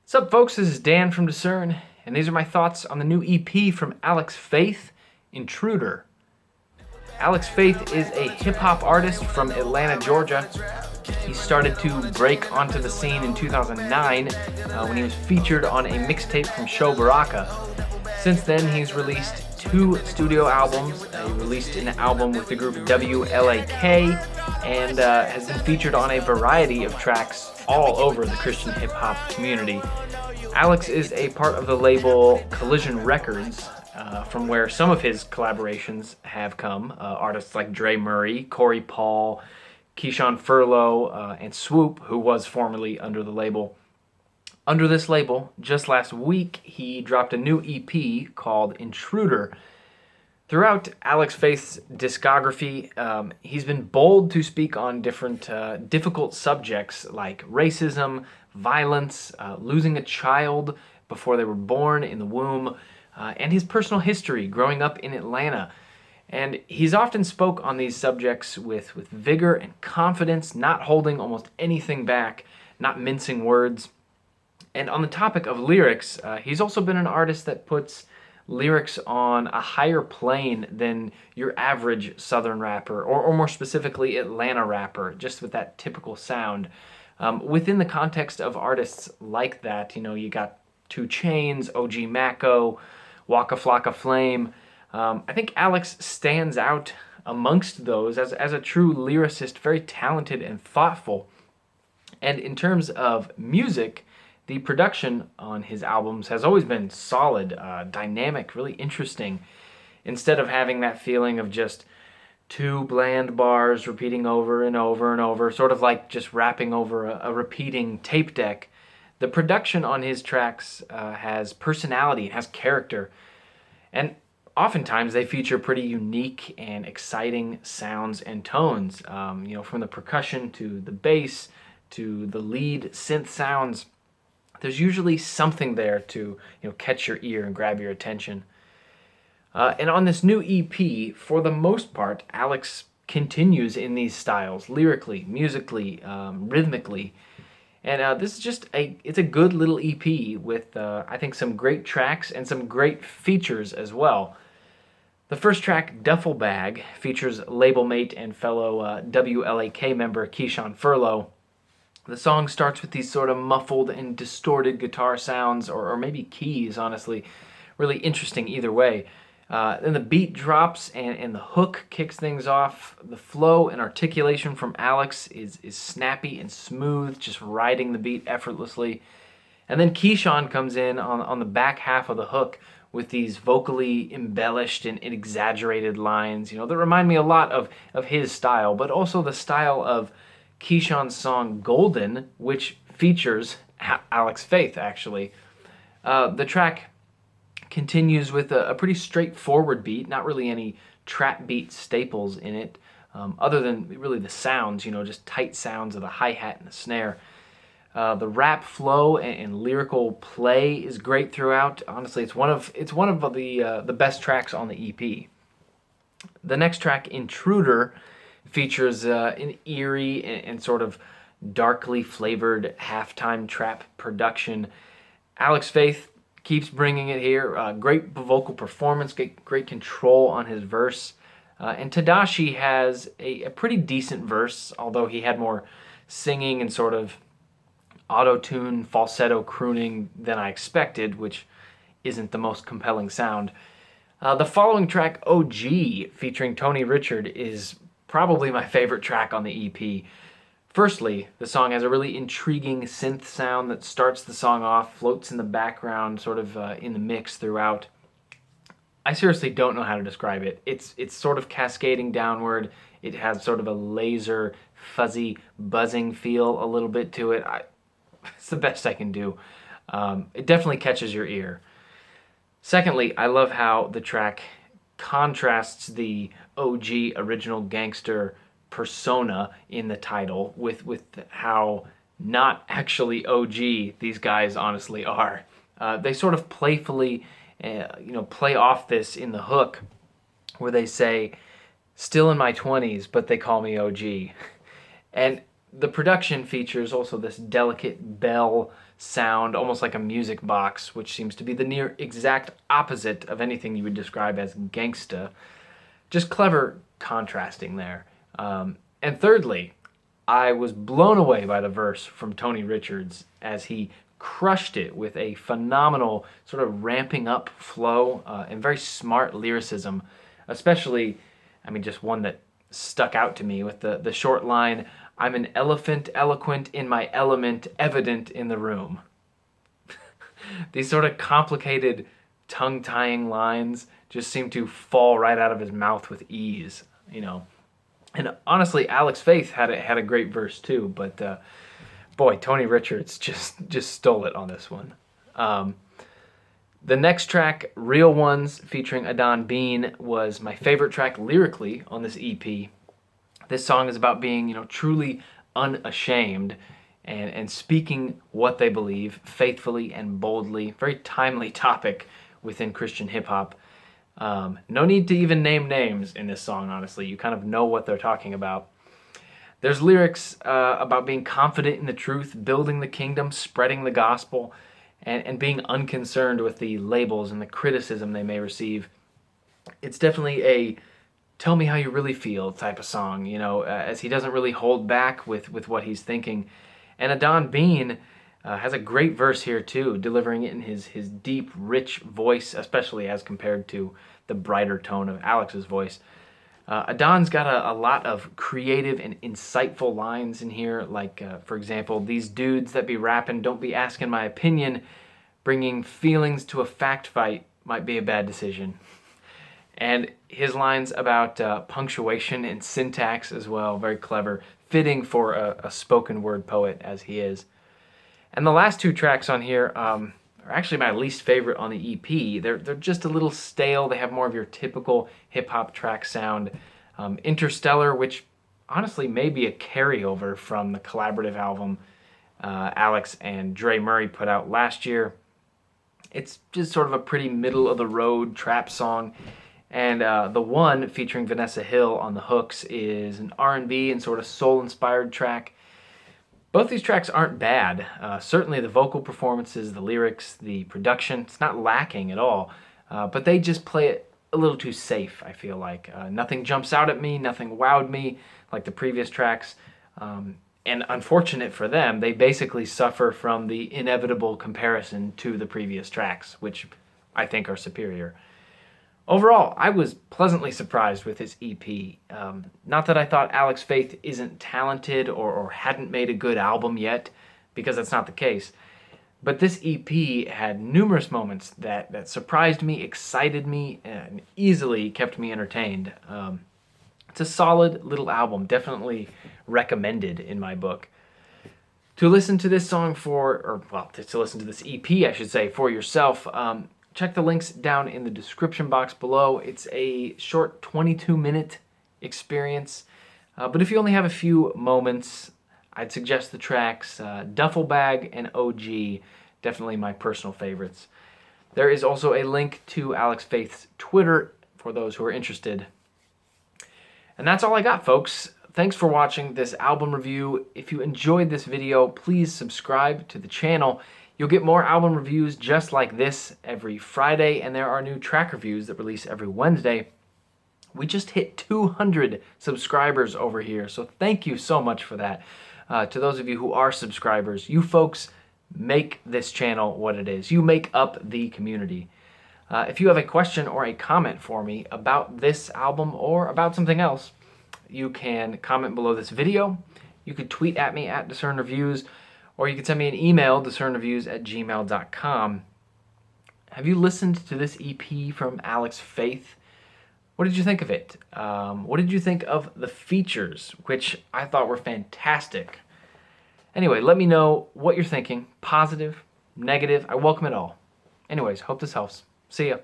What's up, folks? This is Dan from Discern, and these are my thoughts on the new EP from Alex Faith, Intruder. Alex Faith is a hip-hop artist from Atlanta, Georgia. He started to break onto the scene in 2009 when he was featured on a mixtape from Show Baraka. Since then, he's released 2 studio albums. He released an album with the group WLAK and has been featured on a variety of tracks all over the Christian hip-hop community. Alex is a part of the label Collision Records, from where some of his collaborations have come. Artists like Dre Murray, Corey Paul, Keyshawn Furlow, and Swoop, who was formerly under the label. Under this label, just last week, he dropped a new EP called Intruder. Throughout Alex Faith's discography, he's been bold to speak on different difficult subjects like racism, violence, losing a child before they were born in the womb, and his personal history growing up in Atlanta. And he's often spoke on these subjects with vigor and confidence, not holding almost anything back, not mincing words. And on the topic of lyrics, he's also been an artist that puts lyrics on a higher plane than your average Southern rapper, or more specifically Atlanta rapper, just with that typical sound. Within the context of artists like that, you got 2 Chainz, OG Maco, Waka Flocka Flame. I think Alex stands out amongst those as a true lyricist, very talented and thoughtful. And in terms of music, the production on his albums has always been solid, dynamic, really interesting. Instead of having that feeling of just 2 bland bars repeating over and over and over, sort of like just rapping over a repeating tape deck, the production on his tracks has personality, has character, and oftentimes they feature pretty unique and exciting sounds and tones. From the percussion to the bass to the lead synth sounds. There's usually something there to catch your ear and grab your attention. And on this new EP, for the most part, Alex continues in these styles, lyrically, musically, rhythmically. And this is it's a good little EP with, I think, some great tracks and some great features as well. The first track, Duffel Bag, features label mate and fellow WLAK member Keyshawn Furlow. The song starts with these sort of muffled and distorted guitar sounds, or maybe keys, honestly. Really interesting either way. Then the beat drops and the hook kicks things off. The flow and articulation from Alex is snappy and smooth, just riding the beat effortlessly. And then Keyshawn comes in on the back half of the hook with these vocally embellished and exaggerated lines, that remind me a lot of his style, but also the style of Keyshawn's song Golden, which features Alex Faith, actually. The track continues with a pretty straightforward beat, not really any trap beat staples in it, other than really the sounds, just tight sounds of the hi-hat and the snare. The rap flow and lyrical play is great throughout. Honestly, it's one of the best tracks on the EP. The next track, Intruder, features an eerie and sort of darkly flavored halftime trap production. Alex Faith keeps bringing it here. Great vocal performance, great control on his verse. And Tadashi has a pretty decent verse, although he had more singing and sort of auto-tune falsetto crooning than I expected, which isn't the most compelling sound. The following track, OG, featuring Tony Richard, is probably my favorite track on the EP. Firstly, the song has a really intriguing synth sound that starts the song off, floats in the background, sort of in the mix throughout. I seriously don't know how to describe it. It's sort of cascading downward. It has sort of a laser, fuzzy, buzzing feel a little bit to it. It's the best I can do. It definitely catches your ear. Secondly, I love how the track contrasts the OG original gangster persona in the title with how not actually OG these guys honestly are. They sort of playfully play off this in the hook where they say, "Still in my 20s, but they call me OG." And the production features also this delicate bell sound, almost like a music box, which seems to be the near exact opposite of anything you would describe as gangsta. Just clever contrasting there. And thirdly, I was blown away by the verse from Tony Richards as he crushed it with a phenomenal sort of ramping up flow and very smart lyricism, especially, just one that stuck out to me with the short line, "I'm an elephant, eloquent in my element, evident in the room." These sort of complicated tongue-tying lines just seem to fall right out of his mouth with ease, And honestly, Alex Faith had a great verse too, but boy, Tony Richards just stole it on this one. The next track, Real Ones, featuring Adon Bean, was my favorite track lyrically on this EP. This song is about being, truly unashamed and speaking what they believe faithfully and boldly. Very timely topic within Christian hip-hop. No need to even name names in this song, honestly. You kind of know what they're talking about. There's lyrics about being confident in the truth, building the kingdom, spreading the gospel, and being unconcerned with the labels and the criticism they may receive. It's definitely a tell me how you really feel type of song, as he doesn't really hold back with what he's thinking. And Adon Bean has a great verse here too, delivering it in his deep, rich voice, especially as compared to the brighter tone of Alex's voice. Adon's got a lot of creative and insightful lines in here, like, for example, "These dudes that be rapping don't be asking my opinion. Bringing feelings to a fact fight might be a bad decision." And his lines about punctuation and syntax as well, very clever, fitting for a spoken word poet as he is. And the last two tracks on here are actually my least favorite on the EP. They're just a little stale. They have more of your typical hip-hop track sound. Interstellar, which honestly may be a carryover from the collaborative album Alex and Dre Murray put out last year. It's just sort of a pretty middle-of-the-road trap song. And the one featuring Vanessa Hill on the hooks is an R&B and sort of soul-inspired track. Both these tracks aren't bad. Certainly the vocal performances, the lyrics, the production, it's not lacking at all. But they just play it a little too safe, I feel like. Nothing jumps out at me, nothing wowed me like the previous tracks. And unfortunate for them, they basically suffer from the inevitable comparison to the previous tracks, which I think are superior. Overall, I was pleasantly surprised with his EP. Not that I thought Alex Faith isn't talented or hadn't made a good album yet, because that's not the case. But this EP had numerous moments that surprised me, excited me, and easily kept me entertained. It's a solid little album, definitely recommended in my book. To listen to this song to listen to this EP, I should say, for yourself, check the links down in the description box below. It's a short 22-minute experience. But if you only have a few moments, I'd suggest the tracks Duffel Bag and OG, definitely my personal favorites. There is also a link to Alex Faith's Twitter for those who are interested. And that's all I got, folks. Thanks for watching this album review. If you enjoyed this video, please subscribe to the channel. You'll get more album reviews just like this every Friday, and there are new track reviews that release every Wednesday. We just hit 200 subscribers over here, so thank you so much for that. To those of you who are subscribers, you folks make this channel what it is. You make up the community. If you have a question or a comment for me about this album or about something else, you can comment below this video. You could tweet at me at discernreviews, or you can send me an email, discernreviews@gmail.com. Have you listened to this EP from Alex Faith? What did you think of it? What did you think of the features, which I thought were fantastic? Anyway, let me know what you're thinking. Positive, negative, I welcome it all. Anyways, hope this helps. See ya.